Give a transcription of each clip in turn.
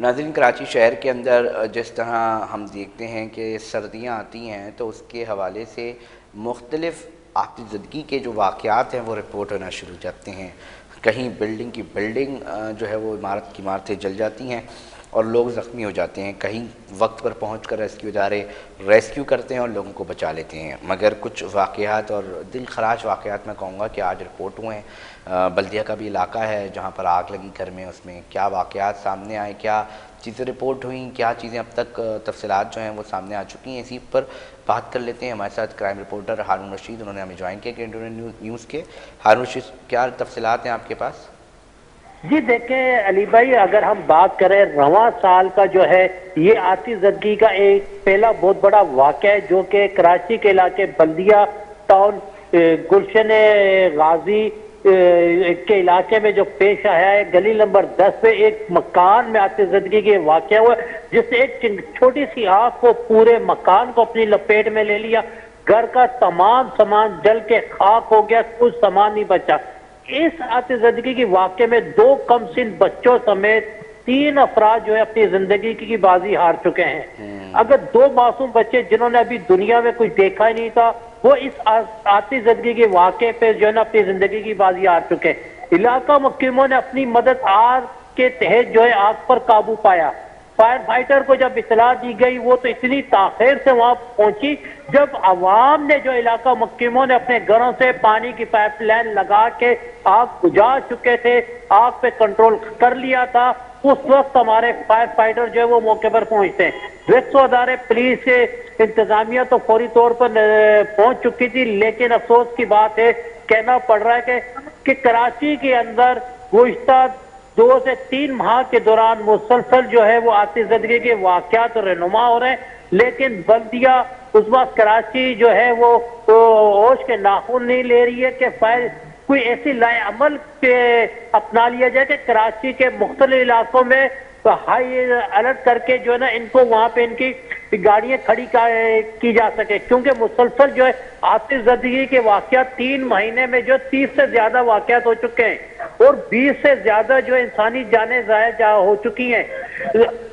ناظرین، کراچی شہر کے اندر جس طرح ہم دیکھتے ہیں کہ سردیاں آتی ہیں تو اس کے حوالے سے مختلف آتش زدگی کے جو واقعات ہیں وہ رپورٹ ہونا شروع ہو جاتے ہیں۔ کہیں بلڈنگ کی بلڈنگ جو ہے وہ عمارت کی عمارتیں جل جاتی ہیں اور لوگ زخمی ہو جاتے ہیں، کہیں وقت پر پہنچ کر ریسکیو ادارے ریسکیو کرتے ہیں اور لوگوں کو بچا لیتے ہیں، مگر کچھ واقعات اور دل خراش واقعات میں کہوں گا کہ آج رپورٹ ہوئے ہیں۔ بلدیہ کا بھی علاقہ ہے جہاں پر آگ لگی گھر میں، اس میں کیا واقعات سامنے آئے، کیا چیزیں رپورٹ ہوئیں، کیا چیزیں اب تک تفصیلات جو ہیں وہ سامنے آ چکی ہیں، اسی پر بات کر لیتے ہیں۔ ہمارے ساتھ کرائم رپورٹر ہارون رشید، انہوں نے ہمیں جوائن کیا کہ نیوز کے۔ ہارون رشید، کیا تفصیلات ہیں آپ کے پاس؟ جی دیکھیں علی بھائی، اگر ہم بات کریں رواں سال کا جو ہے یہ آتش زدگی کا ایک پہلا بہت بڑا واقعہ ہے جو کہ کراچی کے علاقے بلدیہ ٹاؤن گلشن غازی کے علاقے میں جو پیش آیا ہے، گلی نمبر 10 پہ ایک مکان میں آتش زدگی کے واقعہ ہوا جس سے ایک چھوٹی سی آگ کو پورے مکان کو اپنی لپیٹ میں لے لیا۔ گھر کا تمام سامان جل کے خاک ہو گیا، کچھ سامان نہیں بچا۔ اس آتش زدگی کی واقعے میں 2 کم سن بچوں سمیت 3 افراد جو ہے اپنی زندگی کی بازی ہار چکے ہیں۔ اگر 2 معصوم بچے جنہوں نے ابھی دنیا میں کچھ دیکھا ہی نہیں تھا، وہ اس آتش زدگی کے واقعے پہ جو ہے نا اپنی زندگی کی بازی ہار چکے ہیں۔ علاقہ محکموں نے اپنی مدد آگ کے تحت جو ہے آگ پر قابو پایا۔ فائر فائٹر کو جب اطلاع دی گئی وہ تو اتنی تاخیر سے وہاں پہنچی جب عوام نے جو علاقہ محکموں نے اپنے گھروں سے پانی کی پائپ لائن لگا کے آگ بجھا چکے تھے، آگ پہ کنٹرول کر لیا تھا، اس وقت ہمارے فائر فائٹر جو ہے وہ موقع پر پہنچتے ہیں۔ ریسکیو ادارے، پولیس انتظامیہ تو فوری طور پر پہنچ چکی تھی، لیکن افسوس کی بات ہے، کہنا پڑ رہا ہے کہ کراچی کے اندر گزشتہ 2 سے 3 ماہ کے دوران مسلسل جو ہے وہ آتش زدگی کے واقعات رونما ہو رہے ہیں، لیکن بلدیہ اس وقت کراچی جو ہے وہ ہوش کے ناخن نہیں لے رہی ہے کہ کوئی ایسی لائے عمل اپنا لیا جائے کہ کراچی کے مختلف علاقوں میں ہائی الرٹ کر کے جو ہے نا ان کو وہاں پہ ان کی گاڑیاں کھڑی کی جا سکے، کیونکہ مسلسل جو ہے آتش زدگی کے واقعات 3 مہینے میں جو 30 سے زیادہ واقعات ہو چکے ہیں اور 20 سے زیادہ جو انسانی جانیں ضائع ہو چکی ہیں۔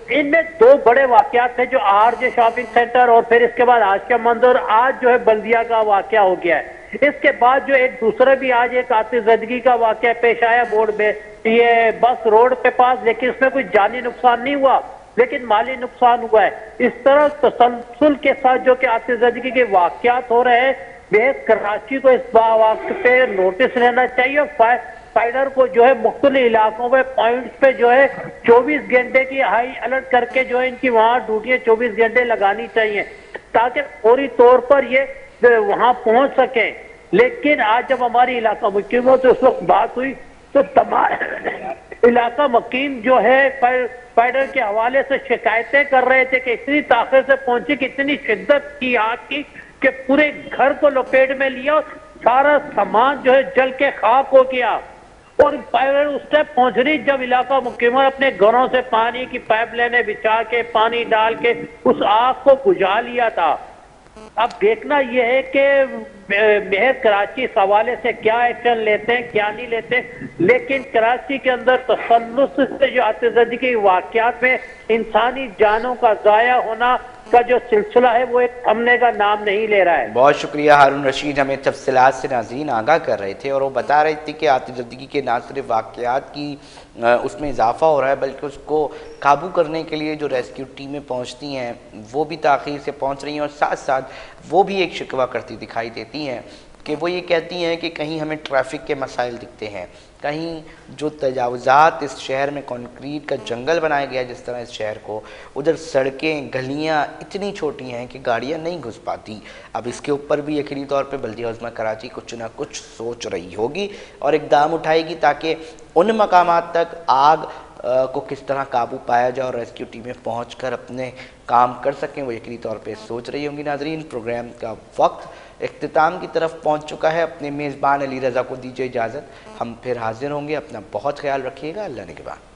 ان میں 2 بڑے واقعات تھے جو آر جے شاپنگ سینٹر اور پھر اس کے بعد آج کا منظر، آج جو ہے بلدیہ کا واقعہ ہو گیا ہے۔ اس کے بعد جو ایک دوسرا بھی آج ایک آتش زدگی کا واقعہ پیش آیا بورڈ میں، یہ بس روڈ کے پاس، لیکن اس میں کوئی جانی نقصان نہیں ہوا لیکن مالی نقصان ہوا ہے۔ اس طرح تسلسل کے ساتھ جو کہ آتش زدگی کے واقعات ہو رہے ہیں، بہت کراچی کو اس وقت پہ نوٹس لینا چاہیے اور فائٹر کو جو ہے مختلف علاقوں پہ پوائنٹس پہ جو ہے 24 گھنٹے کی ہائی الرٹ کر کے جو ہے ان کی وہاں ڈیوٹیاں 24 گھنٹے لگانی چاہیے تاکہ فوری طور پر یہ وہاں پہنچ سکیں۔ لیکن آج جب ہماری علاقہ محکموں سے اس وقت بات ہوئی تو تمام علاقہ محکم جو ہے فائٹر کے حوالے سے شکایتیں کر رہے تھے کہ اتنی تاخیر سے پہنچی کہ اتنی شدت کی آگ کی کہ پورے گھر کو لپیٹ میں لیا، سارا سامان جو ہے جل کے خاک ہو گیا۔ اور فائر اس ٹائم پہنچ رہی جب علاقہ محکمہ اپنے گھروں سے پانی کی پائپ لائنیں بچھا کے پانی ڈال کے اس آگ کو بجھا لیا تھا۔ اب دیکھنا یہ ہے کہ محض کراچی اس حوالے سے کیا ایکشن لیتے ہیں کیا نہیں لیتے، لیکن کراچی کے اندر تسلسل سے جو آتش زدگی کے واقعات میں انسانی جانوں کا ضائع ہونا کا جو سلسلہ ہے وہ ایک تھمنے کا نام نہیں لے رہا ہے۔ بہت شکریہ ہارون رشید، ہمیں تفصیلات سے ناظرین آگاہ کر رہے تھے اور وہ بتا رہے تھے کہ آتش زدگی کے نہ صرف واقعات کی اس میں اضافہ ہو رہا ہے بلکہ اس کو قابو کرنے کے لیے جو ریسکیو ٹیمیں پہنچتی ہیں وہ بھی تاخیر سے پہنچ رہی ہیں، اور ساتھ ساتھ وہ بھی ایک شکوہ کرتی دکھائی دیتی ہیں کہ وہ یہ کہتی ہیں کہ کہیں ہمیں ٹریفک کے مسائل دکھتے ہیں، کہیں جو تجاوزات اس شہر میں کنکریٹ کا جنگل بنایا گیا جس طرح اس شہر کو، ادھر سڑکیں گلیاں اتنی چھوٹی ہیں کہ گاڑیاں نہیں گھس پاتی۔ اب اس کے اوپر بھی یقینی طور پہ بلدیہ عظمیٰ کراچی کچھ نہ کچھ سوچ رہی ہوگی اور اقدام اٹھائے گی تاکہ ان مقامات تک آگ کو کس طرح قابو پایا جائے اور ریسکیو ٹیمیں پہنچ کر اپنے کام کر سکیں، وہ یقینی طور پہ سوچ رہی ہوں گی۔ ناظرین، پروگرام کا وقت اختتام کی طرف پہنچ چکا ہے، اپنے میزبان علی رضا کو دیجیے اجازت، ہم پھر حاضر ہوں گے، اپنا بہت خیال رکھیے گا، اللہ نگہبان۔